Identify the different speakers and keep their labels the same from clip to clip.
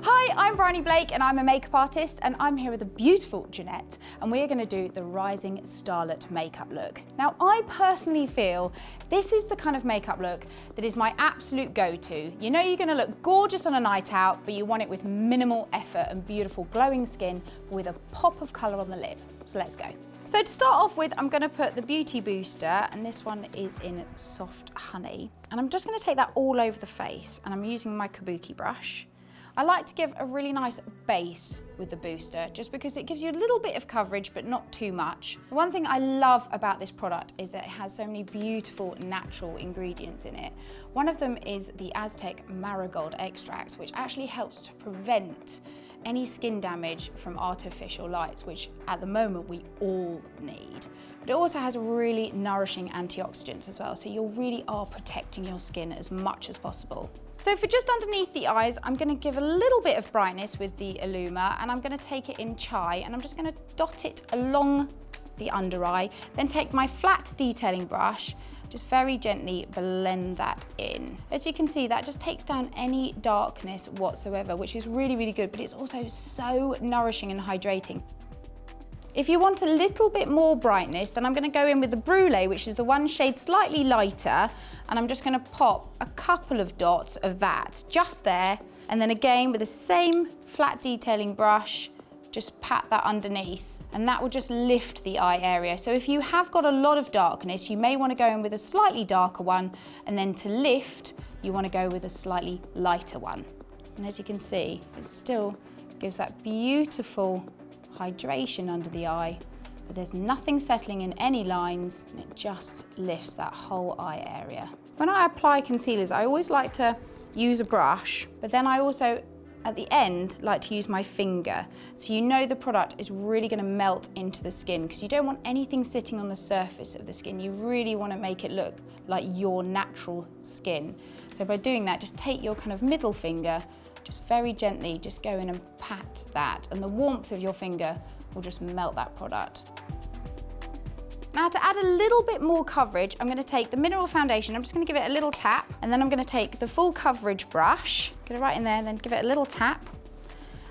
Speaker 1: Hi, I'm Bryony Blake and I'm a makeup artist, and I'm here with the beautiful Jeanette, and we're going to do the Rising Starlet makeup look. Now, I personally feel this is the kind of makeup look that is my absolute go-to. You know you're going to look gorgeous on a night out, but you want it with minimal effort and beautiful glowing skin with a pop of colour on the lip. So let's go. So to start off with, I'm going to put the Beauty Booster, and this one is in Soft Honey. And I'm just going to take that all over the face, and I'm using my KABUKI brush. I like to give a really nice base with the booster, just because it gives you a little bit of coverage, but not too much. One thing I love about this product is that it has so many beautiful natural ingredients in it. One of them is the Aztec Marigold extracts, which actually helps to prevent any skin damage from artificial lights, which at the moment we all need. But it also has really nourishing antioxidants as well, so you really are protecting your skin as much as possible. So for just underneath the eyes, I'm going to give a little bit of brightness with the ILLUMA, and I'm going to take it in Chai, and I'm just going to dot it along the under eye, then take my flat detailing brush, just very gently blend that in. As you can see, that just takes down any darkness whatsoever, which is really, really good, but it's also so nourishing and hydrating. If you want a little bit more brightness, then I'm going to go in with the Brulee, which is the one shade slightly lighter, and I'm just going to pop a couple of dots of that just there, and then again with the same flat detailing brush, just pat that underneath, and that will just lift the eye area. So if you have got a lot of darkness, you may want to go in with a slightly darker one, and then to lift, you want to go with a slightly lighter one. And as you can see, it still gives that beautiful hydration under the eye, but there's nothing settling in any lines, and it just lifts that whole eye area. When I apply concealers, I always like to use a brush, but then I also, at the end, like to use my finger. So you know the product is really going to melt into the skin, because you don't want anything sitting on the surface of the skin. You really want to make it look like your natural skin. So by doing that, just take your kind of middle finger, just very gently, just go in and pat that, and the warmth of your finger will just melt that product. Now to add a little bit more coverage, I'm going to take the mineral foundation, I'm just going to give it a little tap, and then I'm going to take the full coverage brush, get it right in there, and then give it a little tap,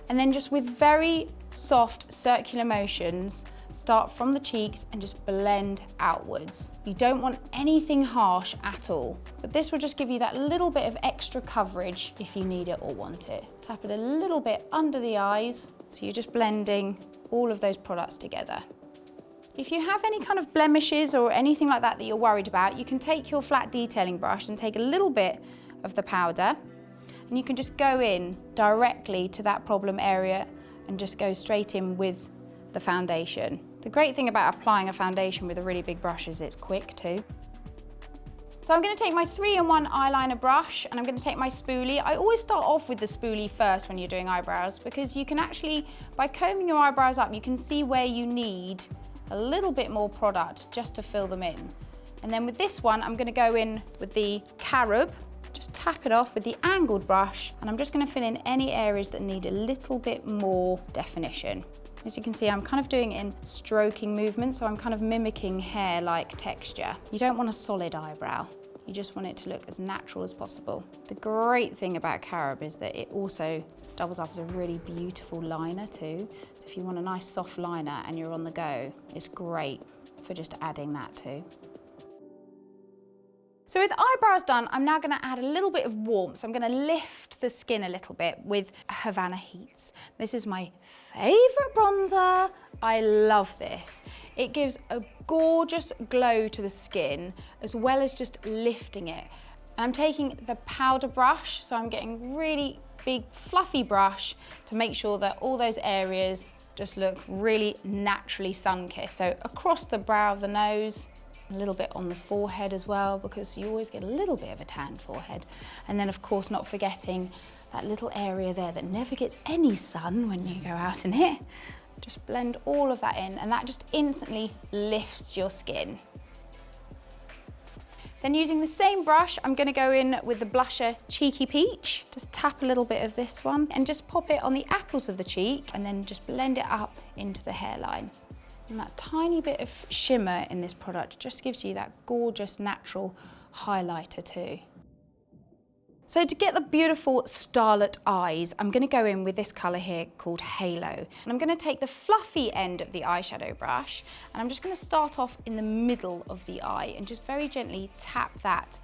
Speaker 1: and then just with very soft circular motions, start from the cheeks and just blend outwards. You don't want anything harsh at all, but this will just give you that little bit of extra coverage if you need it or want it. Tap it a little bit under the eyes, so you're just blending all of those products together. If you have any kind of blemishes or anything like that that you're worried about, you can take your flat detailing brush and take a little bit of the powder, and you can just go in directly to that problem area and just go straight in with the foundation. The great thing about applying a foundation with a really big brush is it's quick too. So I'm going to take my 3-in-1 eyeliner brush, and I'm going to take my spoolie. I always start off with the spoolie first when you're doing eyebrows, because you can actually, by combing your eyebrows up, you can see where you need a little bit more product just to fill them in. And then with this one, I'm going to go in with the CAROB, just tap it off with the angled brush, and I'm just going to fill in any areas that need a little bit more definition. As you can see, I'm kind of doing it in stroking movements, so I'm kind of mimicking hair-like texture. You don't want a solid eyebrow. You just want it to look as natural as possible. The great thing about CAROB is that it also doubles up as a really beautiful liner too. So if you want a nice soft liner and you're on the go, it's great for just adding that too. So with eyebrows done, I'm now going to add a little bit of warmth. So I'm going to lift the skin a little bit with HAVANA Heats. This is my favourite bronzer. I love this. It gives a gorgeous glow to the skin, as well as just lifting it. And I'm taking the powder brush, so I'm getting really big fluffy brush to make sure that all those areas just look really naturally sun-kissed. So across the brow of the nose, a little bit on the forehead as well, because you always get a little bit of a tan forehead. And then of course not forgetting that little area there that never gets any sun when you go out in it. Just blend all of that in, and that just instantly lifts your skin. Then using the same brush, I'm going to go in with the blusher Cheeky Peach. Just tap a little bit of this one and just pop it on the apples of the cheek, and then just blend it up into the hairline. And that tiny bit of shimmer in this product just gives you that gorgeous natural highlighter too. So to get the beautiful starlet eyes, I'm going to go in with this colour here called Halo. And I'm going to take the fluffy end of the eyeshadow brush and I'm just going to start off in the middle of the eye and just very gently tap that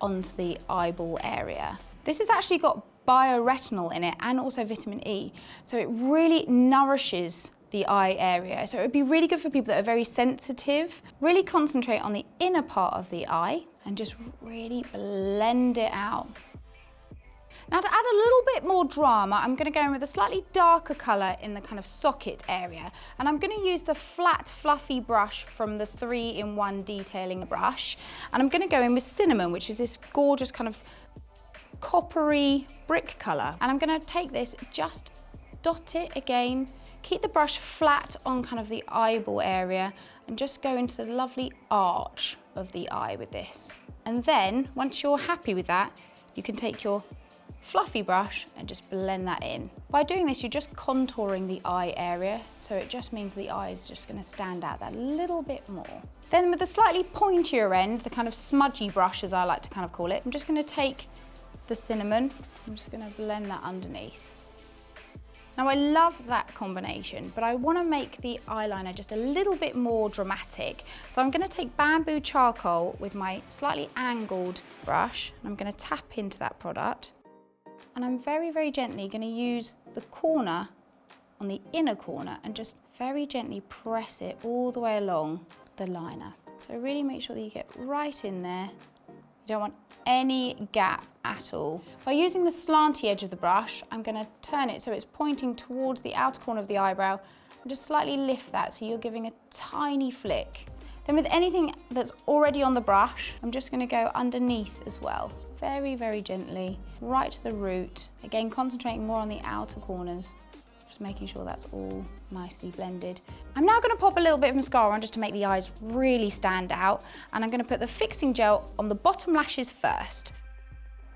Speaker 1: onto the eyeball area. This has actually got bioretinol in it and also vitamin E, so it really nourishes the eye area. So it would be really good for people that are very sensitive. Really concentrate on the inner part of the eye and just really blend it out. Now to add a little bit more drama, I'm going to go in with a slightly darker colour in the kind of socket area. And I'm going to use the flat, fluffy brush from the 3-in-1 detailing brush. And I'm going to go in with Cinnamon, which is this gorgeous kind of coppery brick colour. And I'm going to take this, just dot it again, keep the brush flat on kind of the eyeball area and just go into the lovely arch of the eye with this. And then, once you're happy with that, you can take your fluffy brush and just blend that in. By doing this, you're just contouring the eye area, so it just means the eye is just going to stand out that little bit more. Then with the slightly pointier end, the kind of smudgy brush as I like to kind of call it, I'm just going to take the Cinnamon, I'm just going to blend that underneath. Now I love that combination, but I want to make the eyeliner just a little bit more dramatic. So I'm going to take Bamboo Charcoal with my slightly angled brush, and I'm going to tap into that product. And I'm very, very gently going to use the corner on the inner corner and just very gently press it all the way along the liner. So really make sure that you get right in there. You don't want any gap at all. By using the slanty edge of the brush, I'm going to turn it so it's pointing towards the outer corner of the eyebrow and just slightly lift that so you're giving a tiny flick. Then with anything that's already on the brush, I'm just going to go underneath as well. Very, very gently, right to the root. Again, concentrating more on the outer corners, just making sure that's all nicely blended. I'm now going to pop a little bit of mascara on just to make the eyes really stand out. And I'm going to put the fixing gel on the bottom lashes first.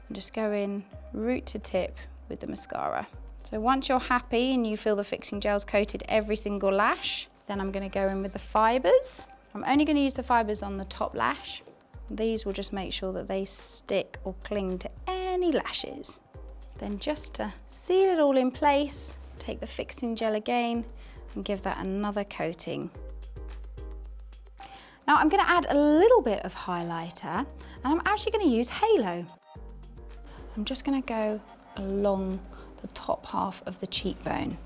Speaker 1: And just go in root to tip with the mascara. So once you're happy and you feel the fixing gel's coated every single lash, then I'm going to go in with the fibres. I'm only going to use the fibres on the top lash. These will just make sure that they stick or cling to any lashes. Then just to seal it all in place, take the fixing gel again and give that another coating. Now I'm going to add a little bit of highlighter and I'm actually going to use Halo. I'm just going to go along the top half of the cheekbone.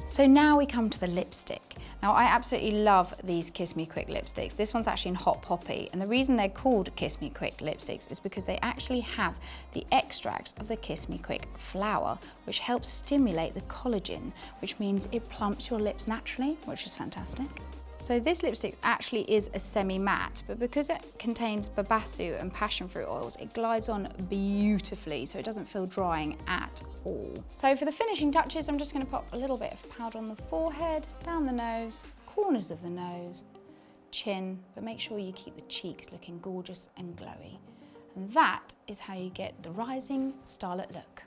Speaker 1: So now we come to the lipstick. Now I absolutely love these Kiss Me Quick lipsticks. This one's actually in Hot Poppy, and the reason they're called Kiss Me Quick lipsticks is because they actually have the extracts of the Kiss Me Quick flower, which helps stimulate the collagen, which means it plumps your lips naturally, which is fantastic. So this lipstick actually is a semi-matte, but because it contains babassu and passion fruit oils, it glides on beautifully, so it doesn't feel drying at all. So for the finishing touches, I'm just going to pop a little bit of powder on the forehead, down the nose, corners of the nose, chin, but make sure you keep the cheeks looking gorgeous and glowy. And that is how you get the Rising Starlet look.